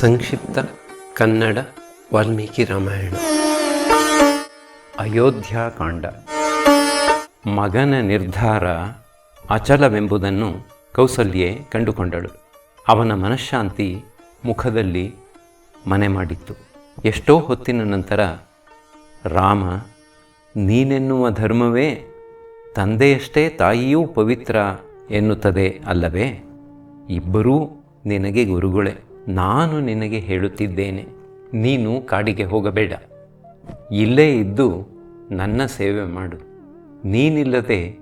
ಸಂಕ್ಷಿಪ್ತ ಕನ್ನಡ ವಾಲ್ಮೀಕಿ ರಾಮಾಯಣ. ಅಯೋಧ್ಯಾಕಾಂಡ. ಮಗನ ನಿರ್ಧಾರ ಅಚಲವೆಂಬುದನ್ನು ಕೌಸಲ್ಯೆ ಕಂಡುಕೊಂಡಳು. ಅವನ ಮನಃಶಾಂತಿ ಮುಖದಲ್ಲಿ ಮನೆ ಮಾಡಿತ್ತು. ಎಷ್ಟೋ ಹೊತ್ತಿನ ನಂತರ ರಾಮ, ನೀನೆನ್ನುವ ಧರ್ಮವೇ ತಂದೆಯಷ್ಟೇ ತಾಯಿಯೂ ಪವಿತ್ರ ಎನ್ನುತ್ತದೆ ಅಲ್ಲವೇ? ಇಬ್ಬರೂ ನಿನಗೆ ಗುರುಗಳೇ. ನಾನು ನಿನಗೆ ಹೇಳುತ್ತಿದ್ದೇನೆ, ನೀನು ಕಾಡಿಗೆ ಹೋಗಬೇಡ. ಇಲ್ಲೇ ಇದ್ದು ನನ್ನ ಸೇವೆ ಮಾಡು. ನೀನಿಲ್ಲದೆ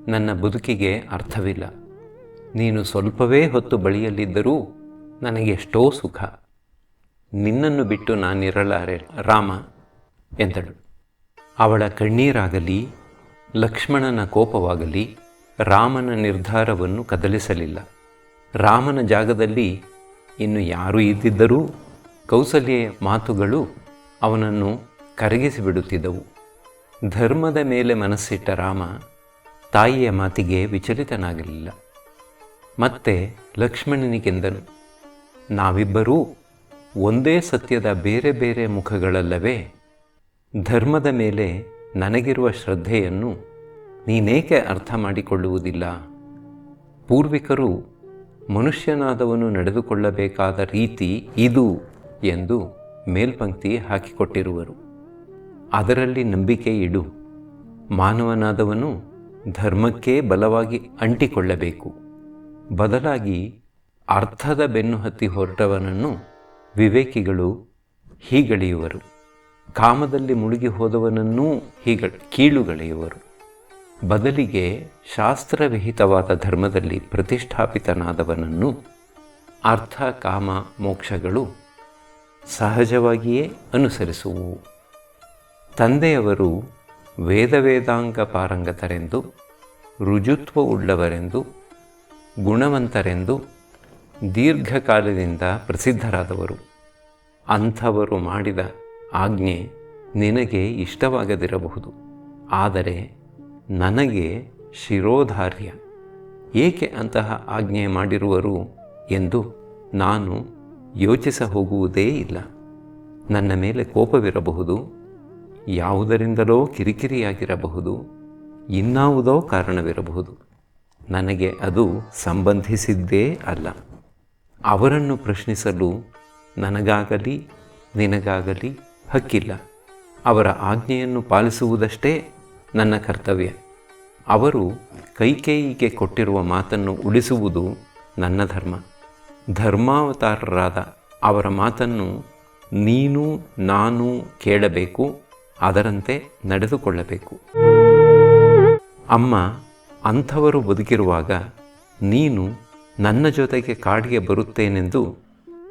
ನನ್ನ ಬದುಕಿಗೆ ಅರ್ಥವಿಲ್ಲ. ನೀನು ಸ್ವಲ್ಪವೇ ಹೊತ್ತು ಬಳಿಯಲ್ಲಿದ್ದರೂ ನನಗೆಷ್ಟೋ ಸುಖ. ನಿನ್ನನ್ನು ಬಿಟ್ಟು ನಾನಿರಲಾರೆ ರಾಮ ಎಂದಳು. ಅವಳ ಕಣ್ಣೀರಾಗಲಿ ಲಕ್ಷ್ಮಣನ ಕೋಪವಾಗಲಿ ರಾಮನ ನಿರ್ಧಾರವನ್ನು ಕದಲಿಸಲಿಲ್ಲ. ರಾಮನ ಜಾಗದಲ್ಲಿ ಇನ್ನು ಯಾರು ಇದ್ದಿದ್ದರೂ ಕೌಸಲ್ಯೆಯ ಮಾತುಗಳು ಅವನನ್ನು ಕರಗಿಸಿಬಿಡುತ್ತಿದ್ದವು. ಧರ್ಮದ ಮೇಲೆ ಮನಸ್ಸಿಟ್ಟ ರಾಮ ತಾಯಿಯ ಮಾತಿಗೆ ವಿಚಲಿತನಾಗಲಿಲ್ಲ. ಮತ್ತೆ ಲಕ್ಷ್ಮಣನಿಗೆಂದನು, ನಾವಿಬ್ಬರೂ ಒಂದೇ ಸತ್ಯದ ಬೇರೆ ಬೇರೆ ಮುಖಗಳಲ್ಲವೇ? ಧರ್ಮದ ಮೇಲೆ ನನಗಿರುವ ಶ್ರದ್ಧೆಯನ್ನು ನೀನೇಕೆ ಅರ್ಥ ಮಾಡಿಕೊಳ್ಳುವುದಿಲ್ಲ? ಪೂರ್ವಿಕರು ಮನುಷ್ಯನಾದವನು ನಡೆದುಕೊಳ್ಳಬೇಕಾದ ರೀತಿ ಇದು ಎಂದು ಮೇಲ್ಪಂಕ್ತಿ ಹಾಕಿಕೊಟ್ಟಿರುವರು. ಅದರಲ್ಲಿ ನಂಬಿಕೆ ಇಡು. ಮಾನವನಾದವನು ಧರ್ಮಕ್ಕೆ ಬಲವಾಗಿ ಅಂಟಿಕೊಳ್ಳಬೇಕು. ಬದಲಾಗಿ ಅರ್ಥದ ಬೆನ್ನು ಹತ್ತಿ ಹೊರಟವನನ್ನು ವಿವೇಕಿಗಳು ಹೀಗಳೆಯುವರು. ಕಾಮದಲ್ಲಿ ಮುಳುಗಿ ಹೋದವನನ್ನೂ ಕೀಳುಗಳೆಯುವರು. ಬದಲಿಗೆ ಶಾಸ್ತ್ರವಿಹಿತವಾದ ಧರ್ಮದಲ್ಲಿ ಪ್ರತಿಷ್ಠಾಪಿತನಾದವನನ್ನು ಅರ್ಥ ಕಾಮ ಮೋಕ್ಷಗಳು ಸಹಜವಾಗಿಯೇ ಅನುಸರಿಸುವು. ತಂದೆಯವರು ವೇದಾಂಗ ಪಾರಂಗತರೆಂದು, ರುಜುತ್ವವುಳ್ಳವರೆಂದು, ಗುಣವಂತರೆಂದು ದೀರ್ಘಕಾಲದಿಂದ ಪ್ರಸಿದ್ಧರಾದವರು. ಅಂಥವರು ಮಾಡಿದ ಆಜ್ಞೆ ನಿನಗೆ ಇಷ್ಟವಾಗದಿರಬಹುದು, ಆದರೆ ನನಗೆ ಶಿರೋಧಾರ್ಯ. ಏಕೆ ಅಂತಹ ಆಜ್ಞೆ ಮಾಡಿರುವರು ಎಂದು ನಾನು ಯೋಚಿಸ ಹೋಗುವುದೇ ಇಲ್ಲ. ನನ್ನ ಮೇಲೆ ಕೋಪವಿರಬಹುದು, ಯಾವುದರಿಂದಲೋ ಕಿರಿಕಿರಿಯಾಗಿರಬಹುದು, ಇನ್ನಾವುದೋ ಕಾರಣವಿರಬಹುದು. ನನಗೆ ಅದು ಸಂಬಂಧಿಸಿದ್ದೇ ಅಲ್ಲ. ಅವರನ್ನು ಪ್ರಶ್ನಿಸಲು ನನಗಾಗಲಿ ನಿನಗಾಗಲಿ ಹಕ್ಕಿಲ್ಲ. ಅವರ ಆಜ್ಞೆಯನ್ನು ಪಾಲಿಸುವುದಷ್ಟೇ ನನ್ನ ಕರ್ತವ್ಯ. ಅವರು ಕೈಕೇಯಿಗೆ ಕೊಟ್ಟಿರುವ ಮಾತನ್ನು ಉಳಿಸುವುದು ನನ್ನ ಧರ್ಮ. ಧರ್ಮಾವತಾರರಾದ ಅವರ ಮಾತನ್ನು ನೀನು ನಾನು ಕೇಳಬೇಕು, ಅದರಂತೆ ನಡೆದುಕೊಳ್ಳಬೇಕು. ಅಮ್ಮ, ಅಂಥವರು ಬದುಕಿರುವಾಗ ನೀನು ನನ್ನ ಜೊತೆಗೆ ಕಾಡಿಗೆ ಬರುತ್ತೇನೆಂದು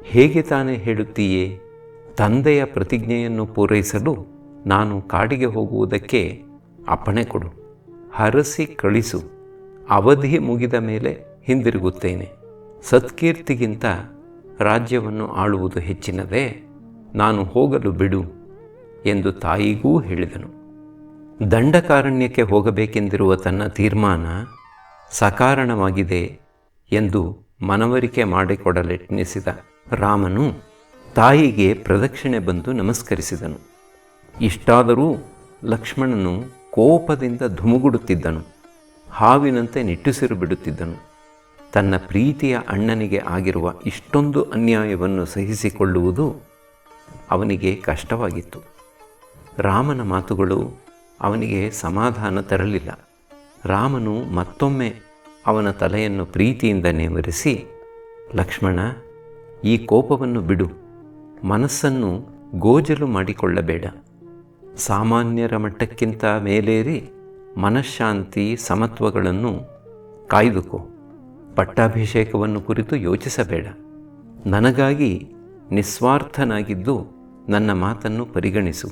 ಹೇಗೆ ತಾನೇ ಹೇಳುತ್ತೀಯೇ? ತಂದೆಯ ಪ್ರತಿಜ್ಞೆಯನ್ನು ಪೂರೈಸಲು ನಾನು ಕಾಡಿಗೆ ಹೋಗುವುದಕ್ಕೆ ಅಪ್ಪಣೆ ಕೊಡು. ಹರಸಿ ಕಳಿಸು. ಅವಧಿ ಮುಗಿದ ಮೇಲೆ ಹಿಂದಿರುಗುತ್ತೇನೆ. ಸತ್ಕೀರ್ತಿಗಿಂತ ರಾಜ್ಯವನ್ನು ಆಳುವುದು ಹೆಚ್ಚಿನದೇ? ನಾನು ಹೋಗಲು ಬಿಡು ಎಂದು ತಾಯಿಗೂ ಹೇಳಿದನು. ದಂಡಕಾರಣ್ಯಕ್ಕೆ ಹೋಗಬೇಕೆಂದಿರುವ ತನ್ನ ತೀರ್ಮಾನ ಸಕಾರಣವಾಗಿದೆ ಎಂದು ಮನವರಿಕೆ ಮಾಡಿಕೊಡಲೆತ್ನಿಸಿದ ರಾಮನು ತಾಯಿಗೆ ಪ್ರದಕ್ಷಿಣೆ ಬಂದು ನಮಸ್ಕರಿಸಿದನು. ಇಷ್ಟಾದರೂ ಲಕ್ಷ್ಮಣನು ಕೋಪದಿಂದ ಧುಮುಗುಡುತ್ತಿದ್ದನು. ಹಾವಿನಂತೆ ನಿಟ್ಟುಸಿರು ಬಿಡುತ್ತಿದ್ದನು. ತನ್ನ ಪ್ರೀತಿಯ ಅಣ್ಣನಿಗೆ ಆಗಿರುವ ಇಷ್ಟೊಂದು ಅನ್ಯಾಯವನ್ನು ಸಹಿಸಿಕೊಳ್ಳುವುದು ಅವನಿಗೆ ಕಷ್ಟವಾಗಿತ್ತು. ರಾಮನ ಮಾತುಗಳು ಅವನಿಗೆ ಸಮಾಧಾನ ತರಲಿಲ್ಲ. ರಾಮನು ಮತ್ತೊಮ್ಮೆ ಅವನ ತಲೆಯನ್ನು ಪ್ರೀತಿಯಿಂದ ನೇವರಿಸಿ, ಲಕ್ಷ್ಮಣ, ಈ ಕೋಪವನ್ನು ಬಿಡು. ಮನಸ್ಸನ್ನು ಗೋಜಲು ಮಾಡಿಕೊಳ್ಳಬೇಡ. ಸಾಮಾನ್ಯರ ಮಟ್ಟಕ್ಕಿಂತ ಮೇಲೇರಿ ಮನಃಶಾಂತಿ ಸಮತ್ವಗಳನ್ನು ಕಾಯ್ದುಕೋ. ಪಟ್ಟಾಭಿಷೇಕವನ್ನು ಕುರಿತು ಯೋಚಿಸಬೇಡ. ನನಗಾಗಿ ನಿಸ್ವಾರ್ಥನಾಗಿದ್ದು ನನ್ನ ಮಾತನ್ನು ಪರಿಗಣಿಸು.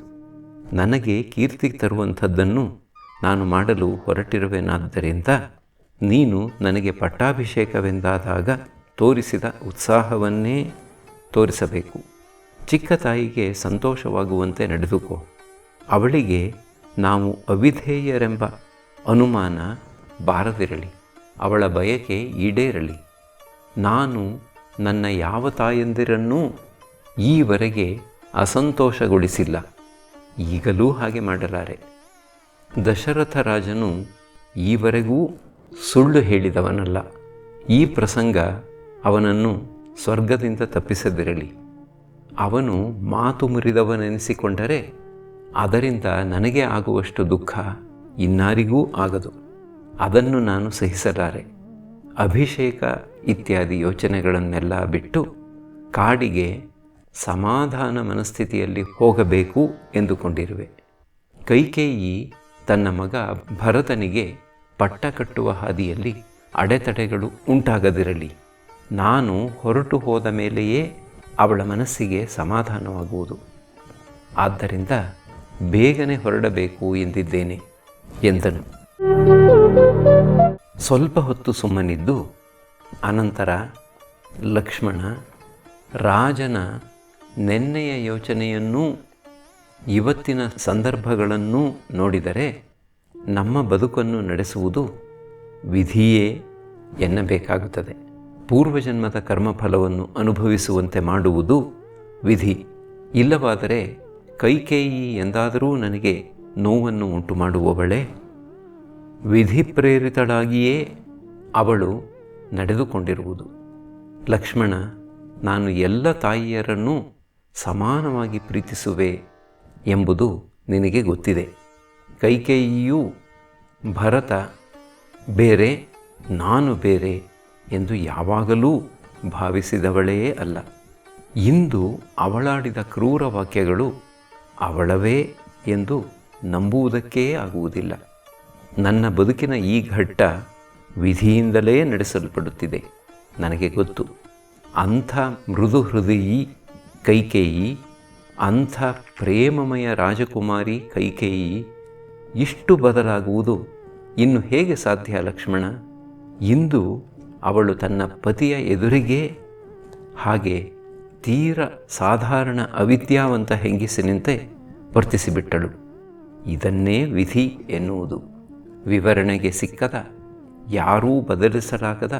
ನನಗೆ ಕೀರ್ತಿ ತರುವಂಥದ್ದನ್ನು ನಾನು ಮಾಡಲು ಹೊರಟಿರುವೆನಾದ್ದರಿಂದ ನೀನು ನನಗೆ ಪಟ್ಟಾಭಿಷೇಕವೆಂದಾದಾಗ ತೋರಿಸಿದ ಉತ್ಸಾಹವನ್ನೇ ತೋರಿಸಬೇಕು. ಚಿಕ್ಕ ತಾಯಿಗೆ ಸಂತೋಷವಾಗುವಂತೆ ನಡೆದುಕೋ. ಅವಳಿಗೆ ನಾವು ಅವಿಧೇಯರೆಂಬ ಅನುಮಾನ ಬಾರದಿರಲಿ. ಅವಳ ಬಯಕೆ ಈಡೇರಲಿ. ನಾನು ನನ್ನ ಯಾವ ತಾಯಂದಿರನ್ನೂ ಈವರೆಗೆ ಅಸಂತೋಷಗೊಳಿಸಿಲ್ಲ, ಈಗಲೂ ಹಾಗೆ ಮಾಡಲಾರೆ. ದಶರಥ ರಾಜನು ಈವರೆಗೂ ಸುಳ್ಳು ಹೇಳಿದವನಲ್ಲ. ಈ ಪ್ರಸಂಗ ಅವನನ್ನು ಸ್ವರ್ಗದಿಂದ ತಪ್ಪಿಸದಿರಲಿ. ಅವನು ಮಾತು ಮುರಿದವನೆನಿಸಿಕೊಂಡರೆ ಅದರಿಂದ ನನಗೆ ಆಗುವಷ್ಟು ದುಃಖ ಇನ್ನಾರಿಗೂ ಆಗದು. ಅದನ್ನು ನಾನು ಸಹಿಸಲಾರೆ. ಅಭಿಷೇಕ ಇತ್ಯಾದಿ ಯೋಚನೆಗಳನ್ನೆಲ್ಲ ಬಿಟ್ಟು ಕಾಡಿಗೆ ಸಮಾಧಾನ ಮನಸ್ಥಿತಿಯಲ್ಲಿ ಹೋಗಬೇಕು ಎಂದುಕೊಂಡಿರುವೆ. ಕೈಕೇಯಿ ತನ್ನ ಮಗ ಭರತನಿಗೆ ಪಟ್ಟ ಕಟ್ಟುವ ಹಾದಿಯಲ್ಲಿ ಅಡೆತಡೆಗಳು ಉಂಟಾಗದಿರಲಿ. ನಾನು ಹೊರಟು ಹೋದ ಮೇಲೆಯೇ ಅವಳ ಮನಸ್ಸಿಗೆ ಸಮಾಧಾನವಾಗುವುದು. ಆದ್ದರಿಂದ ಬೇಗನೆ ಹೊರಡಬೇಕು ಎಂದಿದ್ದೇನೆ ಎಂದನು. ಸ್ವಲ್ಪ ಹೊತ್ತು ಸುಮ್ಮನಿದ್ದು ಅನಂತರ ಲಕ್ಷ್ಮಣ ರಾಜನ ನೆನ್ನೆಯ ಯೋಚನೆಯನ್ನೂ ಇವತ್ತಿನ ಸಂದರ್ಭಗಳನ್ನೂ ನೋಡಿದರೆ ನಮ್ಮ ಬದುಕನ್ನು ನಡೆಸುವುದು ವಿಧಿಯೇ ಎನ್ನಬೇಕಾಗುತ್ತದೆ. ಪೂರ್ವಜನ್ಮದ ಕರ್ಮಫಲವನ್ನು ಅನುಭವಿಸುವಂತೆ ಮಾಡುವುದು ವಿಧಿ. ಇಲ್ಲವಾದರೆ ಕೈಕೇಯಿ ಎಂದಾದರೂ ನನಗೆ ನೋವನ್ನು ಉಂಟು ಮಾಡುವವಳೇ? ವಿಧಿ ಪ್ರೇರಿತಳಾಗಿಯೇ ಅವಳು ನಡೆದುಕೊಂಡಿರುವುದು. ಲಕ್ಷ್ಮಣ, ನಾನು ಎಲ್ಲ ತಾಯಿಯರನ್ನೂ ಸಮಾನವಾಗಿ ಪ್ರೀತಿಸುವೆ ಎಂಬುದು ನಿನಗೆ ಗೊತ್ತಿದೆ. ಕೈಕೇಯಿಯೂ ಭರತ ಬೇರೆ, ನಾನು ಬೇರೆ ಎಂದು ಯಾವಾಗಲೂ ಭಾವಿಸಿದವಳೇ ಅಲ್ಲ. ಇಂದು ಅವಳಾಡಿದ ಕ್ರೂರ ವಾಕ್ಯಗಳು ಅವಳವೇ ಎಂದು ನಂಬುವುದಕ್ಕೇ ಆಗುವುದಿಲ್ಲ. ನನ್ನ ಬದುಕಿನ ಈ ಘಟ್ಟ ವಿಧಿಯಿಂದಲೇ ನಡೆಸಲ್ಪಡುತ್ತಿದೆ, ನನಗೆ ಗೊತ್ತು. ಅಂಥ ಮೃದು ಹೃದಯಿ ಕೈಕೇಯಿ, ಅಂಥ ಪ್ರೇಮಮಯ ರಾಜಕುಮಾರಿ ಕೈಕೇಯಿ ಇಷ್ಟು ಬದಲಾಗುವುದು ಇನ್ನು ಹೇಗೆ ಸಾಧ್ಯ ಲಕ್ಷ್ಮಣ? ಇಂದು ಅವಳು ತನ್ನ ಪತಿಯ ಎದುರಿಗೆ ಹಾಗೆ ತೀರ ಸಾಧಾರಣ ಅವಿದ್ಯಾವಂತ ಹೆಂಗಸಿನಂತೆ ವರ್ತಿಸಿಬಿಟ್ಟಳು. ಇದನ್ನೇ ವಿಧಿ ಎನ್ನುವುದು. ವಿವರಣೆಗೆ ಸಿಕ್ಕದ, ಯಾರೂ ಬದಲಿಸಲಾಗದ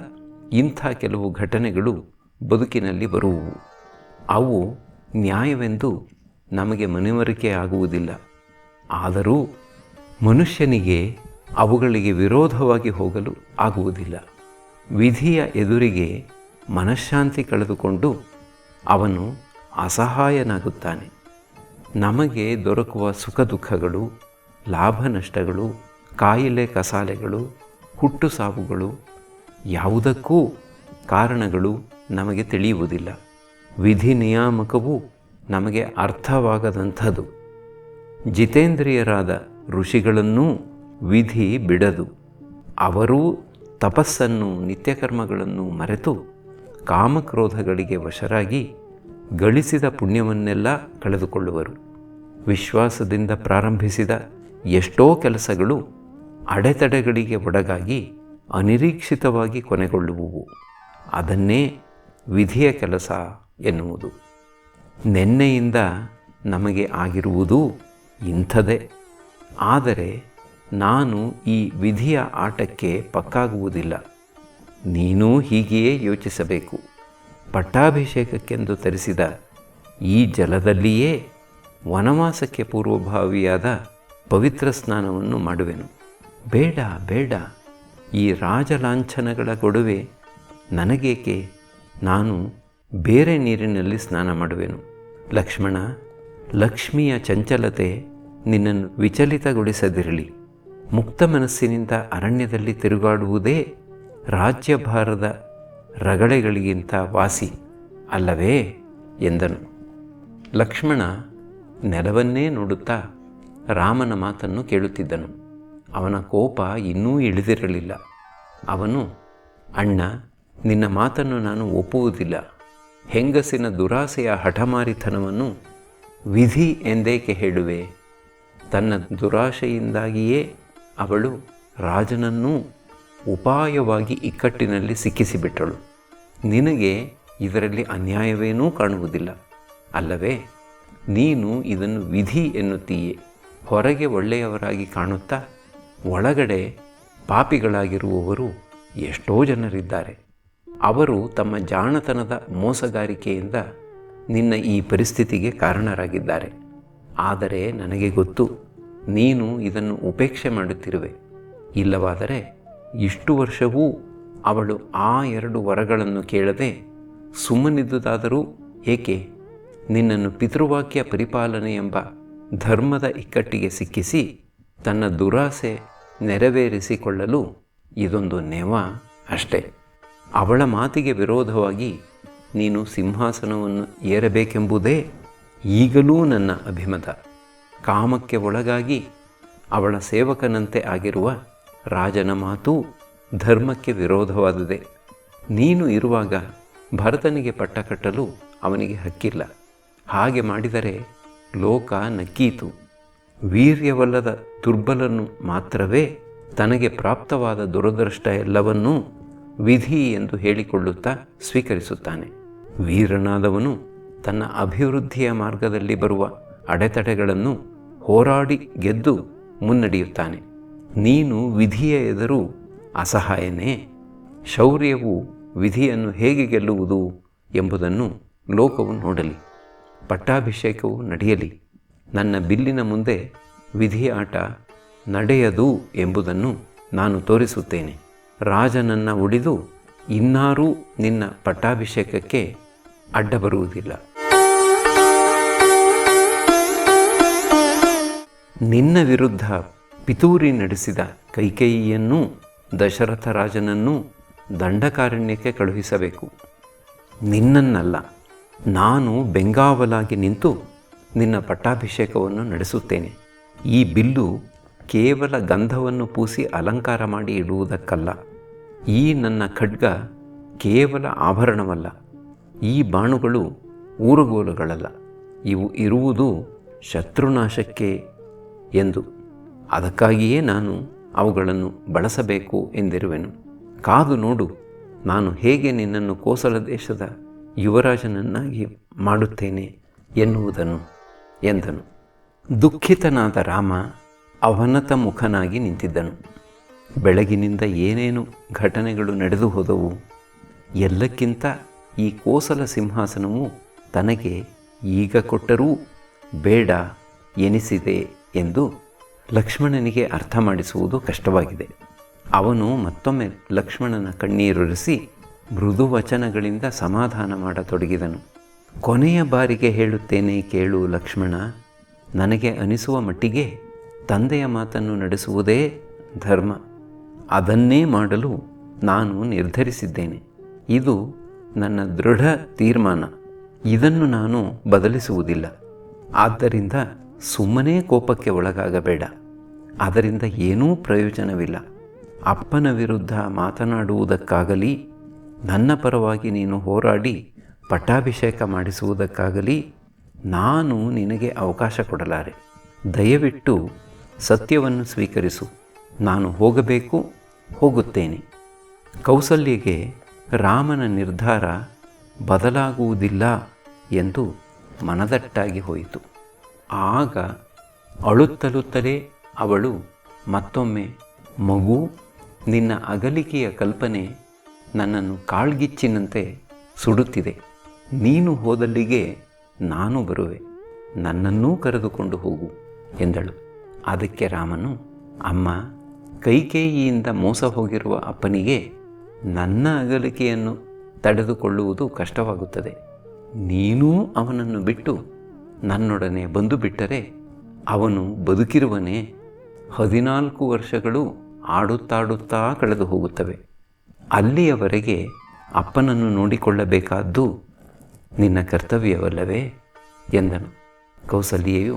ಇಂಥ ಕೆಲವು ಘಟನೆಗಳು ಬದುಕಿನಲ್ಲಿ ಬರುವುವು. ಅವು ನ್ಯಾಯವೆಂದು ನಮಗೆ ಮನವರಿಕೆ ಆಗುವುದಿಲ್ಲ. ಆದರೂ ಮನುಷ್ಯನಿಗೆ ಅವುಗಳಿಗೆ ವಿರೋಧವಾಗಿ ಹೋಗಲು ಆಗುವುದಿಲ್ಲ. ವಿಧಿಯ ಎದುರಿಗೆ ಮನಃಶಾಂತಿ ಕಳೆದುಕೊಂಡು ಅವನು ಅಸಹಾಯನಾಗುತ್ತಾನೆ. ನಮಗೆ ದೊರಕುವ ಸುಖ ದುಃಖಗಳು, ಲಾಭ ನಷ್ಟಗಳು, ಕಾಯಿಲೆ ಕಸಾಲೆಗಳು, ಹುಟ್ಟು ಸಾವುಗಳು ಯಾವುದಕ್ಕೂ ಕಾರಣಗಳು ನಮಗೆ ತಿಳಿಯುವುದಿಲ್ಲ. ವಿಧಿ ನಿಯಾಮಕವು ನಮಗೆ ಅರ್ಥವಾಗದಂಥದ್ದು. ಜಿತೇಂದ್ರಿಯರಾದ ಋಷಿಗಳನ್ನೂ ವಿಧಿ ಬಿಡದು. ಅವರೂ ತಪಸ್ಸನ್ನು, ನಿತ್ಯಕರ್ಮಗಳನ್ನು ಮರೆತು ಕಾಮಕ್ರೋಧಗಳಿಗೆ ವಶರಾಗಿ ಗಳಿಸಿದ ಪುಣ್ಯವನ್ನೆಲ್ಲ ಕಳೆದುಕೊಳ್ಳುವರು. ವಿಶ್ವಾಸದಿಂದ ಪ್ರಾರಂಭಿಸಿದ ಎಷ್ಟೋ ಕೆಲಸಗಳು ಅಡೆತಡೆಗಳಿಗೆ ಒಳಗಾಗಿ ಅನಿರೀಕ್ಷಿತವಾಗಿ ಕೊನೆಗೊಳ್ಳುವುವು. ಅದನ್ನೇ ವಿಧಿಯ ಕೆಲಸ ಎನ್ನುವುದು. ನೆನ್ನೆಯಿಂದ ನಮಗೆ ಆಗಿರುವುದೂ ಇಂಥದೇ. ಆದರೆ ನಾನು ಈ ವಿಧಿಯ ಆಟಕ್ಕೆ ಪಕ್ಕಾಗುವುದಿಲ್ಲ. ನೀನೂ ಹೀಗೆಯೇ ಯೋಚಿಸಬೇಕು. ಪಟ್ಟಾಭಿಷೇಕಕ್ಕೆಂದು ತರಿಸಿದ ಈ ಜಲದಲ್ಲಿಯೇ ವನವಾಸಕ್ಕೆ ಪೂರ್ವಭಾವಿಯಾದ ಪವಿತ್ರ ಸ್ನಾನವನ್ನು ಮಾಡುವೆನು. ಬೇಡ ಬೇಡ, ಈ ರಾಜಲಾಂಛನಗಳ ಗೊಡವೆ ನನಗೇಕೆ? ನಾನು ಬೇರೆ ನೀರಿನಲ್ಲಿ ಸ್ನಾನ ಮಾಡುವೆನು. ಲಕ್ಷ್ಮಣ, ಲಕ್ಷ್ಮಿಯ ಚಂಚಲತೆ ನಿನ್ನನ್ನು ವಿಚಲಿತಗೊಳಿಸದಿರಲಿ. ಮುಕ್ತ ಮನಸ್ಸಿನಿಂದ ಅರಣ್ಯದಲ್ಲಿ ತಿರುಗಾಡುವುದೇ ರಾಜ್ಯಭಾರದ ರಗಳೆಗಳಿಗಿಂತ ವಾಸಿ ಅಲ್ಲವೇ ಎಂದನು. ಲಕ್ಷ್ಮಣ ನೆಲವನ್ನೇ ನೋಡುತ್ತಾ ರಾಮನ ಮಾತನ್ನು ಕೇಳುತ್ತಿದ್ದನು. ಅವನ ಕೋಪ ಇನ್ನೂ ಇಳಿದಿರಲಿಲ್ಲ. ಅವನು, ಅಣ್ಣ, ನಿನ್ನ ಮಾತನ್ನು ನಾನು ಒಪ್ಪುವುದಿಲ್ಲ. ಹೆಂಗಸಿನ ದುರಾಸೆಯ ಹಠಮಾರಿತನವನ್ನು ವಿಧಿ ಎಂದೇಕೆ ಹೇಳುವೆ? ತನ್ನ ದುರಾಶೆಯಿಂದಾಗಿಯೇ ಅವಳು ರಾಜನನ್ನೂ ಉಪಾಯವಾಗಿ ಇಕ್ಕಟ್ಟಿನಲ್ಲಿ ಸಿಕ್ಕಿಸಿಬಿಟ್ಟಳು. ನಿನಗೆ ಇದರಲ್ಲಿ ಅನ್ಯಾಯವೇನೂ ಕಾಣುವುದಿಲ್ಲ ಅಲ್ಲವೇ? ನೀನು ಇದನ್ನು ವಿಧಿ ಎನ್ನುತ್ತೀಯೇ. ಹೊರಗೆ ಒಳ್ಳೆಯವರಾಗಿ ಕಾಣುತ್ತಾ ಒಳಗಡೆ ಪಾಪಿಗಳಾಗಿರುವವರು ಎಷ್ಟೋ ಜನರಿದ್ದಾರೆ. ಅವರು ತಮ್ಮ ಜಾಣತನದ ಮೋಸಗಾರಿಕೆಯಿಂದ ನಿನ್ನ ಈ ಪರಿಸ್ಥಿತಿಗೆ ಕಾರಣರಾಗಿದ್ದಾರೆ. ಆದರೆ ನನಗೆ ಗೊತ್ತು, ನೀನು ಇದನ್ನು ಉಪೇಕ್ಷೆ ಮಾಡುತ್ತಿರುವೆ. ಇಲ್ಲವಾದರೆ ಇಷ್ಟು ವರ್ಷವೂ ಅವಳು ಆ 2 ವರಗಳನ್ನು ಕೇಳದೆ ಸುಮ್ಮನಿದ್ದುದಾದರೂ ಏಕೆ? ನಿನ್ನನ್ನು ಪಿತೃವಾಕ್ಯ ಪರಿಪಾಲನೆ ಎಂಬ ಧರ್ಮದ ಇಕ್ಕಟ್ಟಿಗೆ ಸಿಕ್ಕಿಸಿ ತನ್ನ ದುರಾಸೆ ನೆರವೇರಿಸಿಕೊಳ್ಳಲು ಇದೊಂದು ನೆವ ಅಷ್ಟೇ. ಅವಳ ಮಾತಿಗೆ ವಿರೋಧವಾಗಿ ನೀನು ಸಿಂಹಾಸನವನ್ನು ಏರಬೇಕೆಂಬುದೇ ಈಗಲೂ ನನ್ನ ಅಭಿಮತ. ಕಾಮಕ್ಕೆ ಒಳಗಾಗಿ ಅವಳ ಸೇವಕನಂತೆ ಆಗಿರುವ ರಾಜನ ಮಾತು ಧರ್ಮಕ್ಕೆ ವಿರೋಧವಾದುದೇ. ನೀನು ಇರುವಾಗ ಭರತನಿಗೆ ಪಟ್ಟ ಕಟ್ಟಲು ಅವನಿಗೆ ಹಕ್ಕಿಲ್ಲ. ಹಾಗೆ ಮಾಡಿದರೆ ಲೋಕ ನಕ್ಕೀತು. ವೀರ್ಯವಲ್ಲದ ದುರ್ಬಲನು ಮಾತ್ರವೇ ತನಗೆ ಪ್ರಾಪ್ತವಾದ ದುರದೃಷ್ಟ ಎಲ್ಲವನ್ನೂ ವಿಧಿ ಎಂದು ಹೇಳಿಕೊಳ್ಳುತ್ತಾ ಸ್ವೀಕರಿಸುತ್ತಾನೆ. ವೀರನಾದವನು ತನ್ನ ಅಭಿವೃದ್ಧಿಯ ಮಾರ್ಗದಲ್ಲಿ ಬರುವ ಅಡೆತಡೆಗಳನ್ನು ಹೋರಾಡಿ ಗೆದ್ದು ಮುನ್ನಡೆಯುತ್ತಾನೆ. ನೀನು ವಿಧಿಯ ಎದುರು ಅಸಹಾಯನೇ. ಶೌರ್ಯವು ವಿಧಿಯನ್ನು ಹೇಗೆ ಗೆಲ್ಲುವುದು ಎಂಬುದನ್ನು ಲೋಕವು ನೋಡಲಿ. ಪಟ್ಟಾಭಿಷೇಕವು ನಡೆಯಲಿ. ನನ್ನ ಬಿಲ್ಲಿನ ಮುಂದೆ ವಿಧಿಯ ಆಟ ನಡೆಯದು ಎಂಬುದನ್ನು ನಾನು ತೋರಿಸುತ್ತೇನೆ. ರಾಜನನ್ನು ಉಳಿದು ಇನ್ನಾರೂ ನಿನ್ನ ಪಟ್ಟಾಭಿಷೇಕಕ್ಕೆ ಅಡ್ಡ ಬರುವುದಿಲ್ಲ. ನಿನ್ನ ವಿರುದ್ಧ ಪಿತೂರಿ ನಡೆಸಿದ ಕೈಕೇಯಿಯನ್ನೂ ದಶರಥ ರಾಜನನ್ನೂ ದಂಡಕಾರಣ್ಯಕ್ಕೆ ಕಳುಹಿಸಬೇಕು. ನಿನ್ನನ್ನಲ್ಲ. ನಾನು ಬೆಂಗಾವಲಾಗಿ ನಿಂತು ನಿನ್ನ ಪಟ್ಟಾಭಿಷೇಕವನ್ನು ನಡೆಸುತ್ತೇನೆ. ಈ ಬಿಲ್ಲು ಕೇವಲ ಗಂಧವನ್ನು ಪೂಸಿ ಅಲಂಕಾರ ಮಾಡಿ ಇಡುವುದಕ್ಕಲ್ಲ. ಈ ನನ್ನ ಖಡ್ಗ ಕೇವಲ ಆಭರಣವಲ್ಲ. ಈ ಬಾಣುಗಳು ಊರುಗೋಲುಗಳಲ್ಲ. ಇವು ಇರುವುದು ಶತ್ರುನಾಶಕ್ಕೆ ಎಂದು. ಅದಕ್ಕಾಗಿಯೇ ನಾನು ಅವುಗಳನ್ನು ಬಳಸಬೇಕು ಎಂದಿರುವೆನು. ಕಾದು ನೋಡು, ನಾನು ಹೇಗೆ ನಿನ್ನನ್ನು ಕೋಸಲ ದೇಶದ ಯುವರಾಜನನ್ನಾಗಿ ಮಾಡುತ್ತೇನೆ ಎನ್ನುವುದನ್ನು ಎಂದನು. ದುಃಖಿತನಾದ ರಾಮ ಅವನತ ಮುಖನಾಗಿ ನಿಂತಿದ್ದನು. ಬೆಳಗಿನಿಂದ ಏನೇನು ಘಟನೆಗಳು ನಡೆದು ಹೋದವು. ಎಲ್ಲಕ್ಕಿಂತ ಈ ಕೋಸಲ ಸಿಂಹಾಸನವು ತನಗೆ ಈಗ ಕೊಟ್ಟರೂ ಬೇಡ ಎನಿಸಿದೆ ಎಂದು ಲಕ್ಷ್ಮಣನಿಗೆ ಅರ್ಥ ಮಾಡಿಸುವುದು ಕಷ್ಟವಾಗಿದೆ. ಅವನು ಮತ್ತೊಮ್ಮೆ ಲಕ್ಷ್ಮಣನ ಕಣ್ಣೀರುರಿಸಿ ಮೃದು ವಚನಗಳಿಂದ ಸಮಾಧಾನ ಮಾಡತೊಡಗಿದನು. ಕೊನೆಯ ಬಾರಿಗೆ ಹೇಳುತ್ತೇನೆ ಕೇಳು ಲಕ್ಷ್ಮಣ. ನನಗೆ ಅನಿಸುವ ಮಟ್ಟಿಗೆ ತಂದೆಯ ಮಾತನ್ನು ನಡೆಸುವುದೇ ಧರ್ಮ. ಅದನ್ನೇ ಮಾಡಲು ನಾನು ನಿರ್ಧರಿಸಿದ್ದೇನೆ. ಇದು ನನ್ನ ದೃಢ ತೀರ್ಮಾನ. ಇದನ್ನು ನಾನು ಬದಲಿಸುವುದಿಲ್ಲ. ಆದ್ದರಿಂದ ಸುಮ್ಮನೆ ಕೋಪಕ್ಕೆ ಒಳಗಾಗಬೇಡ. ಅದರಿಂದ ಏನೂ ಪ್ರಯೋಜನವಿಲ್ಲ. ಅಪ್ಪನ ವಿರುದ್ಧ ಮಾತನಾಡುವುದಕ್ಕಾಗಲಿ, ನನ್ನ ಪರವಾಗಿ ನೀನು ಹೋರಾಡಿ ಪಟ್ಟಾಭಿಷೇಕ ಮಾಡಿಸುವುದಕ್ಕಾಗಲಿ ನಾನು ನಿನಗೆ ಅವಕಾಶ ಕೊಡಲಾರೆ. ದಯವಿಟ್ಟು ಸತ್ಯವನ್ನು ಸ್ವೀಕರಿಸು. ನಾನು ಹೋಗಬೇಕು, ಹೋಗುತ್ತೇನೆ. ಕೌಸಲ್ಯಗೆ ರಾಮನ ನಿರ್ಧಾರ ಬದಲಾಗುವುದಿಲ್ಲ ಎಂದು ಮನದಟ್ಟಾಗಿ ಹೋಯಿತು. ಆಗ ಅಳುತ್ತಲುತ್ತಲೇ ಅವಳು ಮತ್ತೊಮ್ಮೆ, ಮಗು, ನಿನ್ನ ಅಗಲಿಕೆಯ ಕಲ್ಪನೆ ನನ್ನನ್ನು ಕಾಳ್ಗಿಚ್ಚಿನಂತೆ ಸುಡುತ್ತಿದೆ. ನೀನು ಹೋದಲ್ಲಿಗೆ ನಾನು ಬರುವೆ. ನನ್ನನ್ನೂ ಕರೆದುಕೊಂಡು ಹೋಗು ಎಂದಳು. ಅದಕ್ಕೆ ರಾಮನು, ಅಮ್ಮ, ಕೈಕೇಯಿಯಿಂದ ಮೋಸ ಹೋಗಿರುವ ಅಪ್ಪನಿಗೆ ನನ್ನ ಅಗಲಿಕೆಯನ್ನು ತಡೆದುಕೊಳ್ಳುವುದು ಕಷ್ಟವಾಗುತ್ತದೆ. ನೀನೂ ಅವನನ್ನು ಬಿಟ್ಟು ನನ್ನೊಡನೆ ಬಂದು ಬಿಟ್ಟರೆ ಅವನು ಬದುಕಿರುವನೇ? 14 ವರ್ಷಗಳು ಆಡುತ್ತಾಡುತ್ತಾ ಕಳೆದು ಹೋಗುತ್ತವೆ. ಅಲ್ಲಿಯವರೆಗೆ ಅಪ್ಪನನ್ನು ನೋಡಿಕೊಳ್ಳಬೇಕಾದ್ದು ನಿನ್ನ ಕರ್ತವ್ಯವಲ್ಲವೇ ಎಂದನು. ಕೌಸಲ್ಯೆಯು,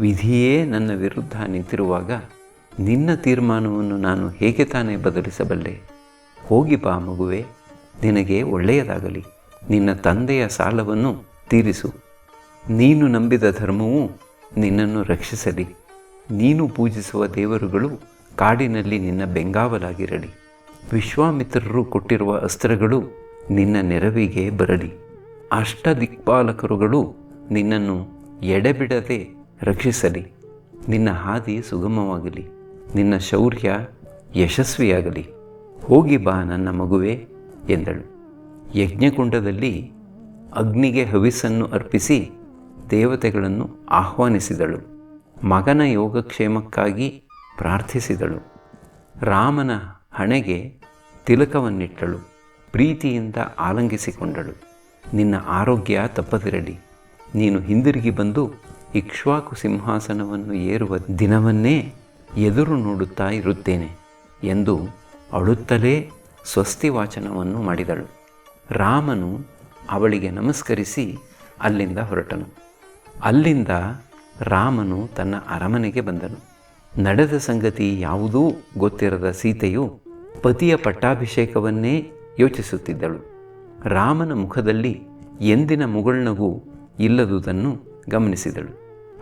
ವಿಧಿಯೇ ನನ್ನ ವಿರುದ್ಧ ನಿಂತಿರುವಾಗ ನಿನ್ನ ತೀರ್ಮಾನವನ್ನು ನಾನು ಹೇಗೆ ತಾನೇ ಬದಲಿಸಬಲ್ಲೆ? ಹೋಗಿ ಬಾ ಮಗುವೆ, ನಿನಗೆ ಒಳ್ಳೆಯದಾಗಲಿ. ನಿನ್ನ ತಂದೆಯ ಸಾಲವನ್ನು ತೀರಿಸು. ನೀನು ನಂಬಿದ ಧರ್ಮವು ನಿನ್ನನ್ನು ರಕ್ಷಿಸಲಿ. ನೀನು ಪೂಜಿಸುವ ದೇವರುಗಳು ಕಾಡಿನಲ್ಲಿ ನಿನ್ನ ಬೆಂಗಾವಲಾಗಿರಲಿ. ವಿಶ್ವಾಮಿತ್ರರು ಕೊಟ್ಟಿರುವ ಅಸ್ತ್ರಗಳು ನಿನ್ನ ನೆರವಿಗೆ ಬರಲಿ. ಅಷ್ಟದಿಕ್ಪಾಲಕರುಗಳು ನಿನ್ನನ್ನು ಎಡೆಬಿಡದೆ ರಕ್ಷಿಸಲಿ. ನಿನ್ನ ಹಾದಿ ಸುಗಮವಾಗಲಿ. ನಿನ್ನ ಶೌರ್ಯ ಯಶಸ್ವಿಯಾಗಲಿ. ಹೋಗಿ ಬಾ ನನ್ನ ಮಗುವೆ ಎಂದಳು. ಯಜ್ಞಕುಂಡದಲ್ಲಿ ಅಗ್ನಿಗೆ ಹವಿಸ್ಸನ್ನು ಅರ್ಪಿಸಿ ದೇವತೆಗಳನ್ನು ಆಹ್ವಾನಿಸಿದಳು. ಮಗನ ಯೋಗಕ್ಷೇಮಕ್ಕಾಗಿ ಪ್ರಾರ್ಥಿಸಿದಳು. ರಾಮನ ಹಣೆಗೆ ತಿಲಕವನ್ನಿಟ್ಟಳು. ಪ್ರೀತಿಯಿಂದ ಆಲಂಗಿಸಿಕೊಂಡಳು. ನಿನ್ನ ಆರೋಗ್ಯ ತಪ್ಪದಿರಲಿ. ನೀನು ಹಿಂದಿರುಗಿ ಬಂದು ಇಕ್ಷ್ವಾಕು ಸಿಂಹಾಸನವನ್ನು ಏರುವ ದಿನವನ್ನೇ ಎದುರು ನೋಡುತ್ತಾ ಇರುತ್ತೇನೆ ಎಂದು ಅಳುತ್ತಲೇ ಸ್ವಸ್ತಿ ವಾಚನವನ್ನು ಮಾಡಿದಳು. ರಾಮನು ಅವಳಿಗೆ ನಮಸ್ಕರಿಸಿ ಅಲ್ಲಿಂದ ಹೊರಟನು. ಅಲ್ಲಿಂದ ರಾಮನು ತನ್ನ ಅರಮನೆಗೆ ಬಂದನು. ನಡೆದ ಸಂಗತಿ ಯಾವುದೂ ಗೊತ್ತಿರದ ಸೀತೆಯು ಪತಿಯ ಪಟ್ಟಾಭಿಷೇಕವನ್ನೇ ಯೋಚಿಸುತ್ತಿದ್ದಳು. ರಾಮನ ಮುಖದಲ್ಲಿ ಎಂದಿನ ಮುಗುಳ್ನಗು ಇಲ್ಲದುದನ್ನು ಗಮನಿಸಿದಳು.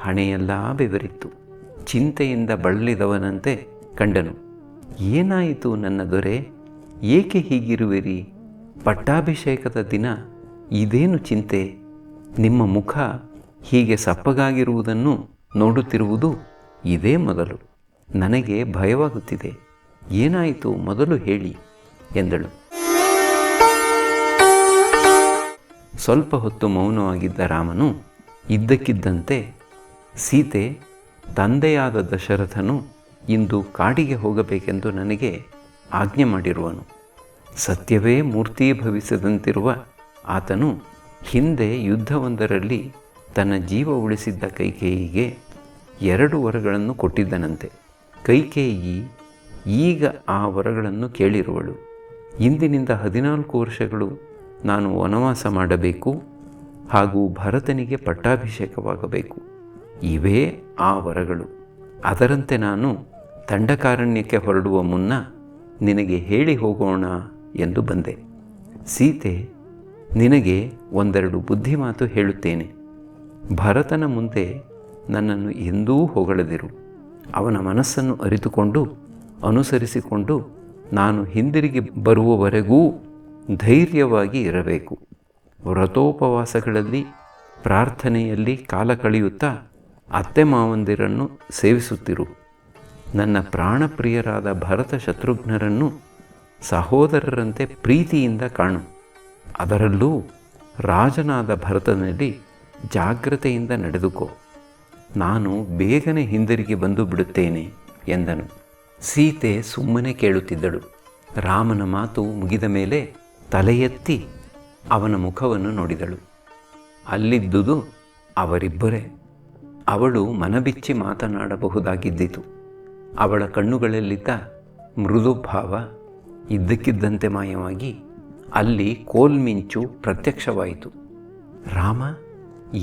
ಹಣೆಯೆಲ್ಲ ಬೆವರಿತ್ತು. ಚಿಂತೆಯಿಂದ ಬಳಲಿದವನಂತೆ ಕಂಡನು. ಏನಾಯಿತು ನನ್ನ ದೊರೆ, ಏಕೆ ಹೀಗಿರುವಿರಿ? ಪಟ್ಟಾಭಿಷೇಕದ ದಿನ ಇದೇನು ಚಿಂತೆ? ನಿಮ್ಮ ಮುಖ ಹೀಗೆ ಸಪ್ಪಗಾಗಿರುವುದನ್ನು ನೋಡುತ್ತಿರುವುದು ಇದೇ ಮೊದಲು. ನನಗೆ ಭಯವಾಗುತ್ತಿದೆ. ಏನಾಯಿತು ಮೊದಲು ಹೇಳಿ ಎಂದಳು. ಸ್ವಲ್ಪ ಹೊತ್ತು ಮೌನವಾಗಿದ್ದ ರಾಮನು ಇದ್ದಕ್ಕಿದ್ದಂತೆ, ಸೀತೆ, ತಂದೆಯಾದ ದಶರಥನು ಇಂದು ಕಾಡಿಗೆ ಹೋಗಬೇಕೆಂದು ನನಗೆ ಆಜ್ಞೆ ಮಾಡಿರುವನು. ಸತ್ಯವೇ ಮೂರ್ತೀಭವಿಸದಂತಿರುವ ಆತನು ಹಿಂದೆ ಯುದ್ಧವೊಂದರಲ್ಲಿ ತನ್ನ ಜೀವ ಉಳಿಸಿದ್ದ ಕೈಕೇಯಿಗೆ 2 ವರಗಳನ್ನು ಕೊಟ್ಟಿದ್ದನಂತೆ. ಕೈಕೇಯಿ ಈಗ ಆ ವರಗಳನ್ನು ಕೇಳಿರುವಳು. ಇಂದಿನಿಂದ 14 ವರ್ಷಗಳು ನಾನು ವನವಾಸ ಮಾಡಬೇಕು ಹಾಗೂ ಭರತನಿಗೆ ಪಟ್ಟಾಭಿಷೇಕವಾಗಬೇಕು. ಇವೇ ಆ ವರಗಳು. ಅದರಂತೆ ನಾನು ದಂಡಕಾರಣ್ಯಕ್ಕೆ ಹೊರಡುವ ಮುನ್ನ ನಿನಗೆ ಹೇಳಿ ಹೋಗೋಣ ಎಂದು ಬಂದೆ. ಸೀತೆ, ನಿನಗೆ 1-2 ಬುದ್ಧಿಮಾತು ಹೇಳುತ್ತೇನೆ. ಭರತನ ಮುಂದೆ ನನ್ನನ್ನು ಎಂದೂ ಹೊಗಳದಿರು. ಅವನ ಮನಸ್ಸನ್ನು ಅರಿತುಕೊಂಡು ಅನುಸರಿಸಿಕೊಂಡು ನಾನು ಹಿಂದಿರುಗಿ ಬರುವವರೆಗೂ ಧೈರ್ಯವಾಗಿ ಇರಬೇಕು. ವ್ರತೋಪವಾಸಗಳಲ್ಲಿ ಪ್ರಾರ್ಥನೆಯಲ್ಲಿ ಕಾಲ ಕಳೆಯುತ್ತಾ ಅತ್ತೆ ಮಾವಂದಿರನ್ನು ಸೇವಿಸುತ್ತಿರು. ನನ್ನ ಪ್ರಾಣಪ್ರಿಯರಾದ ಭರತ ಶತ್ರುಘ್ನರನ್ನು ಸಹೋದರರಂತೆ ಪ್ರೀತಿಯಿಂದ ಕಾಣು. ಅದರಲ್ಲೂ ರಾಜನಾದ ಭರತನಲ್ಲಿ ಜಾಗ್ರತೆಯಿಂದ ನಡೆದುಕೋ. ನಾನು ಬೇಗನೆ ಹಿಂದಿರುಗಿ ಬಂದು ಬಿಡುತ್ತೇನೆ ಎಂದನು. ಸೀತೆ ಸುಮ್ಮನೆ ಕೇಳುತ್ತಿದ್ದಳು. ರಾಮನ ಮಾತು ಮುಗಿದ ಮೇಲೆ ತಲೆ ಎತ್ತಿ ಅವನ ಮುಖವನ್ನು ನೋಡಿದಳು. ಅಲ್ಲಿದ್ದುದು ಅವರಿಬ್ಬರೇ. ಅವಳು ಮನಬಿಚ್ಚಿ ಮಾತನಾಡಬಹುದಾಗಿದ್ದಿತು. ಅವಳ ಕಣ್ಣುಗಳಲ್ಲಿದ್ದ ಮೃದು ಭಾವ ಇದ್ದಕ್ಕಿದ್ದಂತೆ ಮಾಯವಾಗಿ ಅಲ್ಲಿ ಕೋಲ್ಮಿಂಚು ಪ್ರತ್ಯಕ್ಷವಾಯಿತು. ರಾಮ,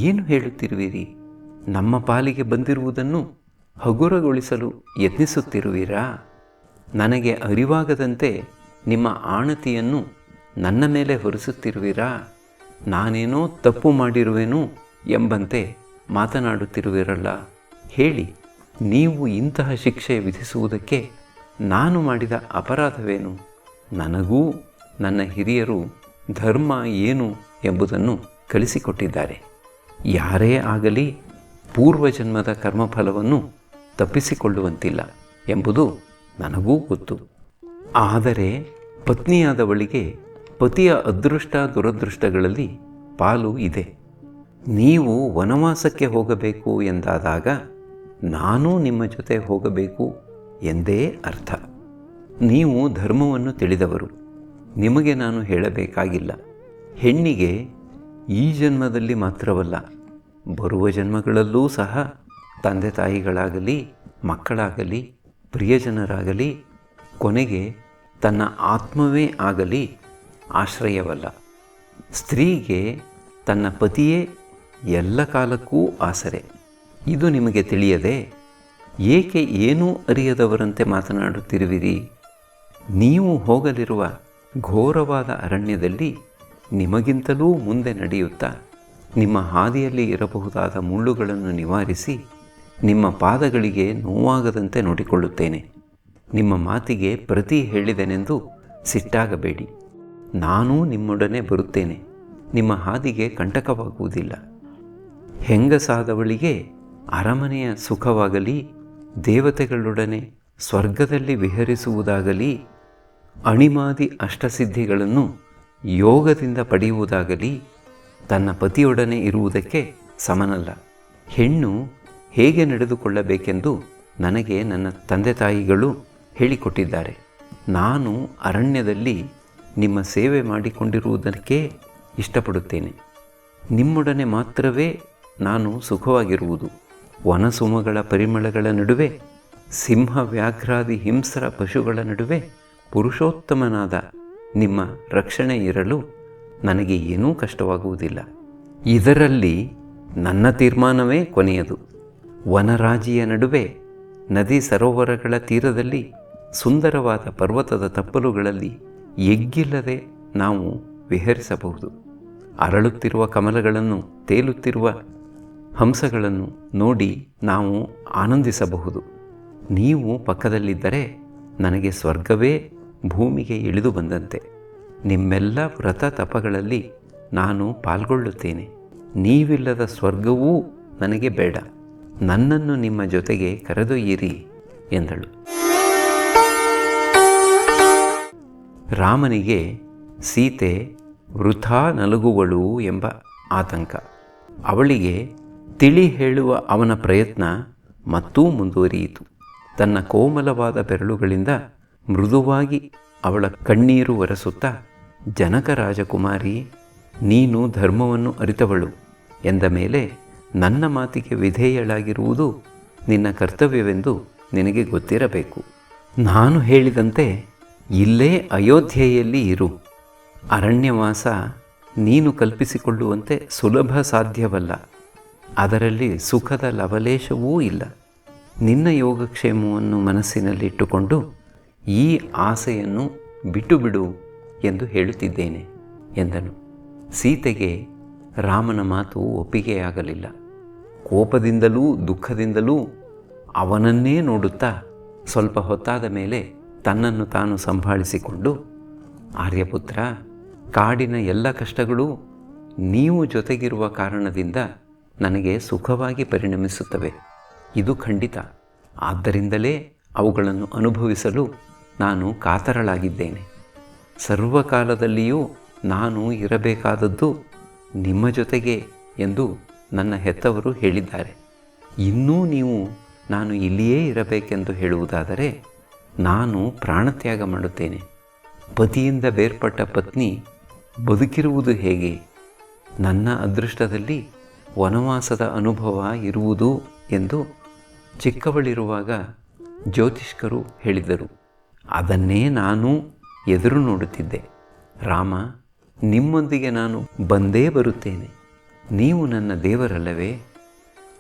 ಏನು ಹೇಳುತ್ತಿರುವಿರಿ? ನಮ್ಮ ಪಾಲಿಗೆ ಬಂದಿರುವುದನ್ನು ಹಗುರಗೊಳಿಸಲು ಯತ್ನಿಸುತ್ತಿರುವಿರಾ? ನನಗೆ ಅರಿವಾಗದಂತೆ ನಿಮ್ಮ ಆಣತಿಯನ್ನು ನನ್ನ ಮೇಲೆ ಹೊರಿಸುತ್ತಿರುವಿರಾ? ನಾನೇನೋ ತಪ್ಪು ಮಾಡಿರುವೆನು ಎಂಬಂತೆ ಮಾತನಾಡುತ್ತಿರುವಿರಲ್ಲ. ಹೇಳಿ, ನೀವು ಇಂತಹ ಶಿಕ್ಷೆ ವಿಧಿಸುವುದಕ್ಕೆ ನಾನು ಮಾಡಿದ ಅಪರಾಧವೇನು? ನನಗೂ ನನ್ನ ಹಿರಿಯರು ಧರ್ಮ ಏನು ಎಂಬುದನ್ನು ಕಲಿಸಿಕೊಟ್ಟಿದ್ದಾರೆ. ಯಾರೇ ಆಗಲಿ ಪೂರ್ವಜನ್ಮದ ಕರ್ಮಫಲವನ್ನು ತಪ್ಪಿಸಿಕೊಳ್ಳುವಂತಿಲ್ಲ ಎಂಬುದು ನನಗೂ ಗೊತ್ತು. ಆದರೆ ಪತ್ನಿಯಾದವಳಿಗೆ ಪತಿಯ ಅದೃಷ್ಟ ದುರದೃಷ್ಟಗಳಲ್ಲಿ ಪಾಲು ಇದೆ. ನೀವು ವನವಾಸಕ್ಕೆ ಹೋಗಬೇಕು ಎಂದಾದಾಗ ನಾನೂ ನಿಮ್ಮ ಜೊತೆ ಹೋಗಬೇಕು ಎಂದೇ ಅರ್ಥ. ನೀವು ಧರ್ಮವನ್ನು ತಿಳಿದವರು. ನಿಮಗೆ ನಾನು ಹೇಳಬೇಕಾಗಿಲ್ಲ. ಹೆಣ್ಣಿಗೆ ಈ ಜನ್ಮದಲ್ಲಿ ಮಾತ್ರವಲ್ಲ, ಬರುವ ಜನ್ಮಗಳಲ್ಲೂ ಸಹ ತಂದೆ ತಾಯಿಗಳಾಗಲಿ, ಮಕ್ಕಳಾಗಲಿ, ಪ್ರಿಯಜನರಾಗಲಿ, ಕೊನೆಗೆ ತನ್ನ ಆತ್ಮವೇ ಆಗಲಿ ಆಶ್ರಯವಲ್ಲ. ಸ್ತ್ರೀಗೆ ತನ್ನ ಪತಿಯೇ ಎಲ್ಲ ಕಾಲಕ್ಕೂ ಆಸರೆ. ಇದು ನಿಮಗೆ ತಿಳಿಯದೆ ಏಕೆ ಏನೂ ಅರಿಯದವರಂತೆ ಮಾತನಾಡುತ್ತಿರುವಿರಿ? ನೀವು ಹೋಗಲಿರುವ ಘೋರವಾದ ಅರಣ್ಯದಲ್ಲಿ ನಿಮಗಿಂತಲೂ ಮುಂದೆ ನಡೆಯುತ್ತಾ ನಿಮ್ಮ ಹಾದಿಯಲ್ಲಿ ಇರಬಹುದಾದ ಮುಳ್ಳುಗಳನ್ನು ನಿವಾರಿಸಿ ನಿಮ್ಮ ಪಾದಗಳಿಗೆ ನೋವಾಗದಂತೆ ನೋಡಿಕೊಳ್ಳುತ್ತೇನೆ. ನಿಮ್ಮ ಮಾತಿಗೆ ಪ್ರತಿ ಹೇಳಿದೆನೆಂದು ಸಿಟ್ಟಾಗಬೇಡಿ. ನಾನೂ ನಿಮ್ಮೊಡನೆ ಬರುತ್ತೇನೆ. ನಿಮ್ಮ ಹಾದಿಗೆ ಕಂಟಕವಾಗುವುದಿಲ್ಲ. ಹೆಂಗಸಾದವಳಿಗೆ ಅರಮನೆಯ ಸುಖವಾಗಲಿ, ದೇವತೆಗಳೊಡನೆ ಸ್ವರ್ಗದಲ್ಲಿ ವಿಹರಿಸುವುದಾಗಲಿ, ಅಣಿಮಾದಿ ಅಷ್ಟಸಿದ್ಧಿಗಳನ್ನು ಯೋಗದಿಂದ ಪಡೆಯುವುದಾಗಲಿ, ತನ್ನ ಪತಿಯೊಡನೆ ಇರುವುದಕ್ಕೆ ಸಮನಲ್ಲ. ಹೆಣ್ಣು ಹೇಗೆ ನಡೆದುಕೊಳ್ಳಬೇಕೆಂದು ನನಗೆ ನನ್ನ ತಂದೆ ತಾಯಿಗಳು ಹೇಳಿಕೊಟ್ಟಿದ್ದಾರೆ. ನಾನು ಅರಣ್ಯದಲ್ಲಿ ನಿಮ್ಮ ಸೇವೆ ಮಾಡಿಕೊಂಡಿರುವುದಕ್ಕೆ ಇಷ್ಟಪಡುತ್ತೇನೆ. ನಿಮ್ಮೊಡನೆ ಮಾತ್ರವೇ ನಾನು ಸುಖವಾಗಿರುವುದು. ವನಸುಮಗಳ ಪರಿಮಳಗಳ ನಡುವೆ, ಸಿಂಹ ವ್ಯಾಘ್ರಾದಿ ಹಿಂಸ್ರ ಪಶುಗಳ ನಡುವೆ ಪುರುಷೋತ್ತಮನಾದ ನಿಮ್ಮ ರಕ್ಷಣೆ ಇರಲು ನನಗೆ ಏನೂ ಕಷ್ಟವಾಗುವುದಿಲ್ಲ. ಇದರಲ್ಲಿ ನನ್ನ ತೀರ್ಮಾನವೇ ಕೊನೆಯದು. ವನರಾಜಿಯ ನಡುವೆ, ನದಿ ಸರೋವರಗಳ ತೀರದಲ್ಲಿ, ಸುಂದರವಾದ ಪರ್ವತದ ತಪ್ಪಲುಗಳಲ್ಲಿ ಎಗ್ಗಿಲ್ಲದೆ ನಾವು ವಿಹರಿಸಬಹುದು. ಅರಳುತ್ತಿರುವ ಕಮಲಗಳನ್ನು, ತೇಲುತ್ತಿರುವ ಹಂಸಗಳನ್ನು ನೋಡಿ ನಾವು ಆನಂದಿಸಬಹುದು. ನೀವು ಪಕ್ಕದಲ್ಲಿದ್ದರೆ ನನಗೆ ಸ್ವರ್ಗವೇ ಭೂಮಿಗೆ ಇಳಿದು ಬಂದಂತೆ. ನಿಮ್ಮೆಲ್ಲ ವ್ರತ ತಪಗಳಲ್ಲಿ ನಾನು ಪಾಲ್ಗೊಳ್ಳುತ್ತೇನೆ. ನೀವಿಲ್ಲದ ಸ್ವರ್ಗವೂ ನನಗೆ ಬೇಡ. ನನ್ನನ್ನು ನಿಮ್ಮ ಜೊತೆಗೆ ಕರೆದೊಯ್ಯಿರಿ ಎಂದಳು. ರಾಮನಿಗೆ ಸೀತೆ ವೃಥಾ ನಲುಗುವಳು ಎಂಬ ಆತಂಕ. ಅವಳಿಗೆ ತಿಳಿ ಹೇಳುವ ಅವನ ಪ್ರಯತ್ನ ಮತ್ತೂ ಮುಂದುವರಿಯಿತು. ತನ್ನ ಕೋಮಲವಾದ ಬೆರಳುಗಳಿಂದ ಮೃದುವಾಗಿ ಅವಳ ಕಣ್ಣೀರು ಒರೆಸುತ್ತಾ, ಜನಕ ರಾಜಕುಮಾರಿ, ನೀನು ಧರ್ಮವನ್ನು ಅರಿತವಳು ಎಂದ ಮೇಲೆ ನನ್ನ ಮಾತಿಗೆ ವಿಧೇಯಳಾಗಿರುವುದು ನಿನ್ನ ಕರ್ತವ್ಯವೆಂದು ನಿನಗೆ ಗೊತ್ತಿರಬೇಕು. ನಾನು ಹೇಳಿದಂತೆ ಇಲ್ಲೇ ಅಯೋಧ್ಯೆಯಲ್ಲಿ ಇರು. ಅರಣ್ಯವಾಸ ನೀನು ಕಲ್ಪಿಸಿಕೊಳ್ಳುವಂತೆ ಸುಲಭ ಸಾಧ್ಯವಲ್ಲ. ಅದರಲ್ಲಿ ಸುಖದ ಲವಲೇಶವೂ ಇಲ್ಲ. ನಿನ್ನ ಯೋಗಕ್ಷೇಮವನ್ನು ಮನಸ್ಸಿನಲ್ಲಿಟ್ಟುಕೊಂಡು ಈ ಆಸೆಯನ್ನು ಬಿಟ್ಟು ಬಿಡು ಎಂದು ಹೇಳುತ್ತಿದ್ದೇನೆ ಎಂದನು. ಸೀತೆಗೆ ರಾಮನ ಮಾತು ಒಪ್ಪಿಗೆಯಾಗಲಿಲ್ಲ. ಕೋಪದಿಂದಲೂ ದುಃಖದಿಂದಲೂ ಅವನನ್ನೇ ನೋಡುತ್ತಾ ಸ್ವಲ್ಪ ಹೊತ್ತಾದ ಮೇಲೆ ತನ್ನನ್ನು ತಾನು ಸಂಭಾಳಿಸಿಕೊಂಡು, ಆರ್ಯಪುತ್ರ, ಕಾಡಿನ ಎಲ್ಲ ಕಷ್ಟಗಳೂ ನೀವು ಜೊತೆಗಿರುವ ಕಾರಣದಿಂದ ನನಗೆ ಸುಖವಾಗಿ ಪರಿಣಮಿಸುತ್ತವೆ. ಇದು ಖಂಡಿತ. ಆದ್ದರಿಂದಲೇ ಅವುಗಳನ್ನು ಅನುಭವಿಸಲು ನಾನು ಕಾತರಳಾಗಿದ್ದೇನೆ. ಸರ್ವಕಾಲದಲ್ಲಿಯೂ ನಾನು ಇರಬೇಕಾದದ್ದು ನಿಮ್ಮ ಜೊತೆಗೆ ಎಂದು ನನ್ನ ಹೆತ್ತವರು ಹೇಳಿದ್ದಾರೆ. ಇನ್ನೂ ನೀವು ನಾನು ಇಲ್ಲಿಯೇ ಇರಬೇಕೆಂದು ಹೇಳುವುದಾದರೆ ನಾನು ಪ್ರಾಣತ್ಯಾಗ ಮಾಡುತ್ತೇನೆ. ಪತಿಯಿಂದ ಬೇರ್ಪಟ್ಟ ಪತ್ನಿ ಬದುಕಿರುವುದು ಹೇಗೆ? ನನ್ನ ಅದೃಷ್ಟದಲ್ಲಿ ವನವಾಸದ ಅನುಭವ ಇರುವುದು ಎಂದು ಚಿಕ್ಕವಳಿರುವಾಗ ಜ್ಯೋತಿಷ್ಕರು ಹೇಳಿದರು. ಅದನ್ನೇ ನಾನು ಎದುರು ನೋಡುತ್ತಿದ್ದೆ. ರಾಮ, ನಿಮ್ಮೊಂದಿಗೆ ನಾನು ಬಂದೇ ಬರುತ್ತೇನೆ. ನೀವು ನನ್ನ ದೇವರಲ್ಲವೇ?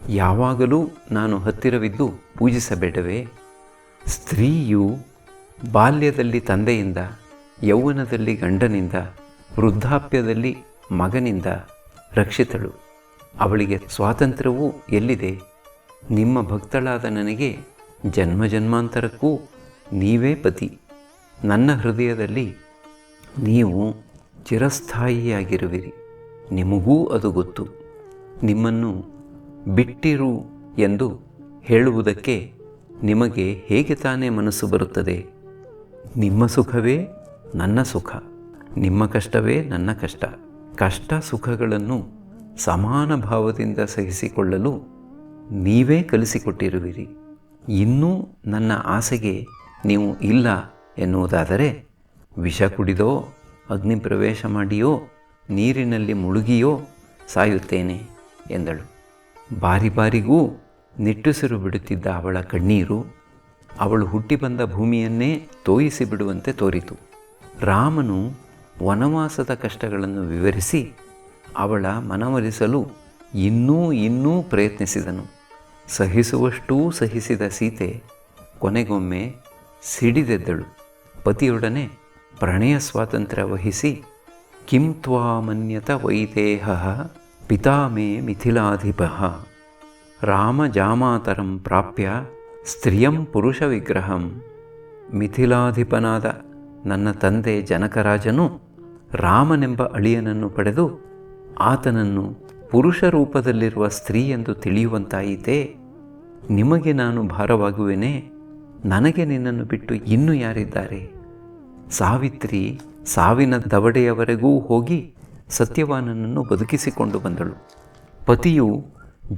ಯಾವಾಗಲೂ ನಾನು ಹತ್ತಿರವಿದ್ದು ಪೂಜಿಸಬೇಡವೇ? ಸ್ತ್ರೀಯು ಬಾಲ್ಯದಲ್ಲಿ ತಂದೆಯಿಂದ, ಯೌವನದಲ್ಲಿ ಗಂಡನಿಂದ, ವೃದ್ಧಾಪ್ಯದಲ್ಲಿ ಮಗನಿಂದ ರಕ್ಷಿತಳು. ಅವಳಿಗೆ ಸ್ವಾತಂತ್ರ್ಯವೂ ಎಲ್ಲಿದೆ? ನಿಮ್ಮ ಭಕ್ತಳಾದ ನನಗೆ ಜನ್ಮ ಜನ್ಮಾಂತರಕ್ಕೂ ನೀವೇ ಪತಿ. ನನ್ನ ಹೃದಯದಲ್ಲಿ ನೀವು ಚಿರಸ್ಥಾಯಿಯಾಗಿರುವಿರಿ. ನಿಮಗೂ ಅದು ಗೊತ್ತು. ನಿಮ್ಮನ್ನು ಬಿಟ್ಟಿರು ಎಂದು ಹೇಳುವುದಕ್ಕೆ ನಿಮಗೆ ಹೇಗೆ ತಾನೇ ಮನಸ್ಸು ಬರುತ್ತದೆ? ನಿಮ್ಮ ಸುಖವೇ ನನ್ನ ಸುಖ, ನಿಮ್ಮ ಕಷ್ಟವೇ ನನ್ನ ಕಷ್ಟ. ಕಷ್ಟ ಸುಖಗಳನ್ನು ಸಮಾನ ಭಾವದಿಂದ ಸಹಿಸಿಕೊಳ್ಳಲು ನೀವೇ ಕಲಿಸಿಕೊಟ್ಟಿರುವಿರಿ. ಇನ್ನೂ ನನ್ನ ಆಸೆಗೆ ನೀವು ಇಲ್ಲ ಎನ್ನುವುದಾದರೆ ವಿಷ ಕುಡಿದೋ, ಅಗ್ನಿ ಪ್ರವೇಶ ಮಾಡಿಯೋ, ನೀರಿನಲ್ಲಿ ಮುಳುಗಿಯೋ ಸಾಯುತ್ತೇನೆ ಎಂದಳು. ಬಾರಿ ಬಾರಿಗೂ ನಿಟ್ಟುಸಿರು ಬಿಡುತ್ತಿದ್ದ ಅವಳ ಕಣ್ಣೀರು ಅವಳು ಹುಟ್ಟಿ ಬಂದ ಭೂಮಿಯನ್ನೇ ತೋಯಿಸಿ ಬಿಡುವಂತೆ ತೋರಿತು. ರಾಮನು ವನವಾಸದ ಕಷ್ಟಗಳನ್ನು ವಿವರಿಸಿ ಅವಳ ಮನವೊಲಿಸಲು ಇನ್ನೂ ಪ್ರಯತ್ನಿಸಿದನು. ಸಹಿಸುವಷ್ಟೂ ಸಹಿಸಿದ ಸೀತೆ ಕೊನೆಗೊಮ್ಮೆ ಸಿಡಿದೆದ್ದಳು. ಪತಿಯೊಡನೆ ಪ್ರಣಯ ಸ್ವಾತಂತ್ರ್ಯ ವಹಿಸಿ, ಕಿಂ ತ್ವಾಮನ್ಯತ ವೈದೇಹಃ ಪಿತಾ ಮೇ ಮಿಥಿಲಾಧಿಪಃ ರಾಮಜಾಮಾತರಂ ಪ್ರಾಪ್ಯ ಸ್ತ್ರಿಯಂ ಪುರುಷ ವಿಗ್ರಹಂ. ಮಿಥಿಲಾಧಿಪನಾದ ನನ್ನ ತಂದೆ ಜನಕರಾಜನು ರಾಮನೆಂಬ ಅಳಿಯನನ್ನು ಪಡೆದು ಆತನನ್ನು ಪುರುಷ ರೂಪದಲ್ಲಿರುವ ಸ್ತ್ರೀ ಎಂದು ತಿಳಿಯುವಂತಾಯಿತೇ. ನಿಮಗೆ ನಾನು ಭಾರವಾಗುವೆನೇ? ನನಗೆ ನಿನ್ನನ್ನು ಬಿಟ್ಟು ಇನ್ನೂ ಯಾರಿದ್ದಾರೆ? ಸಾವಿತ್ರಿ ಸಾವಿನ ದವಡೆಯವರೆಗೂ ಹೋಗಿ ಸತ್ಯವಾನನನ್ನು ಬದುಕಿಸಿಕೊಂಡು ಬಂದಳು. ಪತಿಯು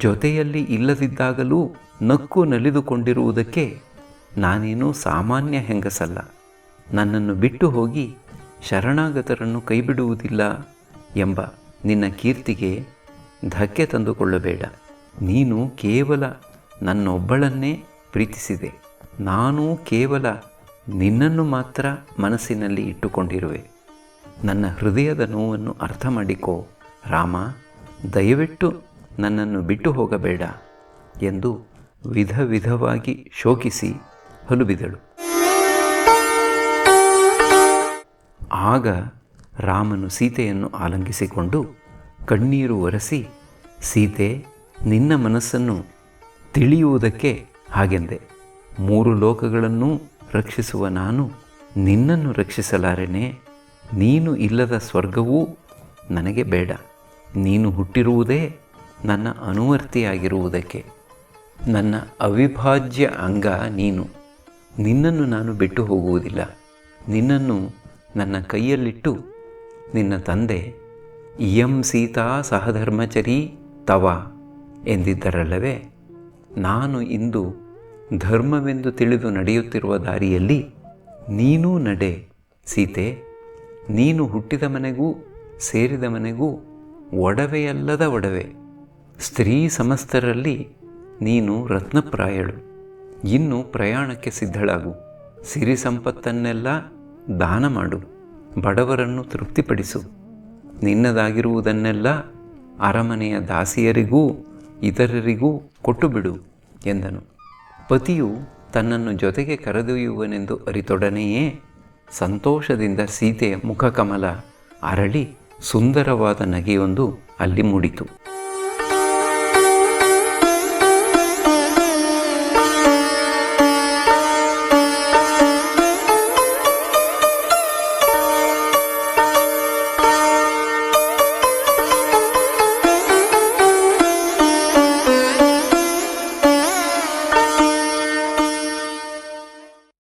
ಜೊತೆಯಲ್ಲಿ ಇಲ್ಲದಿದ್ದಾಗಲೂ ನಕ್ಕು ನಲಿದುಕೊಂಡಿರುವುದಕ್ಕೆ ನಾನೇನೂ ಸಾಮಾನ್ಯ ಹೆಂಗಸಲ್ಲ. ನನ್ನನ್ನು ಬಿಟ್ಟು ಹೋಗಿ ಶರಣಾಗತರನ್ನು ಕೈಬಿಡುವುದಿಲ್ಲ ಎಂಬ ನಿನ್ನ ಕೀರ್ತಿಗೆ ಧಕ್ಕೆ ತಂದುಕೊಳ್ಳಬೇಡ. ನೀನು ಕೇವಲ ನನ್ನೊಬ್ಬಳನ್ನೇ ಪ್ರೀತಿಸಿದೆ. ನಾನು ಕೇವಲ ನಿನ್ನನ್ನು ಮಾತ್ರ ಮನಸ್ಸಿನಲ್ಲಿ ಇಟ್ಟುಕೊಂಡಿರುವೆ. ನನ್ನ ಹೃದಯದ ನೋವನ್ನು ಅರ್ಥ ಮಾಡಿಕೋ ರಾಮ, ದಯವಿಟ್ಟು ನನ್ನನ್ನು ಬಿಟ್ಟು ಹೋಗಬೇಡ ಎಂದು ವಿಧವಾಗಿ ಶೋಕಿಸಿ ಹೊಲುಬಿದಳು. ಆಗ ರಾಮನು ಸೀತೆಯನ್ನು ಆಲಂಗಿಸಿಕೊಂಡು ಕಣ್ಣೀರು ಒರೆಸಿ, ಸೀತೆ, ನಿನ್ನ ಮನಸ್ಸನ್ನು ತಿಳಿಯುವುದಕ್ಕೆ ಹಾಗೆಂದೆ. 3 ಲೋಕಗಳನ್ನೂ ರಕ್ಷಿಸುವ ನಾನು ನಿನ್ನನ್ನು ರಕ್ಷಿಸಲಾರೆನೆ. ನೀನು ಇಲ್ಲದ ಸ್ವರ್ಗವೂ ನನಗೆ ಬೇಡ. ನೀನು ಹುಟ್ಟಿರುವುದೇ ನನ್ನ ಅನುವರ್ತಿಯಾಗಿರುವುದಕ್ಕೆ. ನನ್ನ ಅವಿಭಾಜ್ಯ ಅಂಗ ನೀನು. ನಿನ್ನನ್ನು ನಾನು ಬಿಟ್ಟು ಹೋಗುವುದಿಲ್ಲ. ನಿನ್ನನ್ನು ನನ್ನ ಕೈಯಲ್ಲಿಟ್ಟು ನಿನ್ನ ತಂದೆ ಇಯಂ ಸೀತಾ ಸಹಧರ್ಮಚರಿ ತವ ಎಂದಿದ್ದರಲ್ಲವೇ. ನಾನು ಇಂದು ಧರ್ಮವೆಂದು ತಿಳಿದು ನಡೆಯುತ್ತಿರುವ ದಾರಿಯಲ್ಲಿ ನೀನೂ ನಡೆ ಸೀತೆ. ನೀನು ಹುಟ್ಟಿದ ಮನೆಗೂ ಸೇರಿದ ಮನೆಗೂ ಒಡವೆಯಲ್ಲದ ಒಡವೆ. ಸ್ತ್ರೀ ಸಮಸ್ತರಲ್ಲಿ ನೀನು ರತ್ನಪ್ರಾಯಳು. ಇನ್ನು ಪ್ರಯಾಣಕ್ಕೆ ಸಿದ್ಧಳಾಗು. ಸಿರಿ ಸಂಪತ್ತನ್ನೆಲ್ಲ ದಾನ ಮಾಡು. ಬಡವರನ್ನು ತೃಪ್ತಿಪಡಿಸು. ನಿನ್ನದಾಗಿರುವುದನ್ನೆಲ್ಲ ಅರಮನೆಯ ದಾಸಿಯರಿಗೂ ಇತರರಿಗೂ ಕೊಟ್ಟು ಬಿಡು ಎಂದನು. ಪತಿಯು ತನ್ನನ್ನು ಜೊತೆಗೆ ಕರೆದೊಯ್ಯುವನೆಂದು ಅರಿತೊಡನೆಯೇ ಸಂತೋಷದಿಂದ ಸೀತೆಯ ಮುಖಕಮಲ ಅರಳಿ ಸುಂದರವಾದ ನಗೆಯೊಂದು ಅಲ್ಲಿ ಮೂಡಿತು.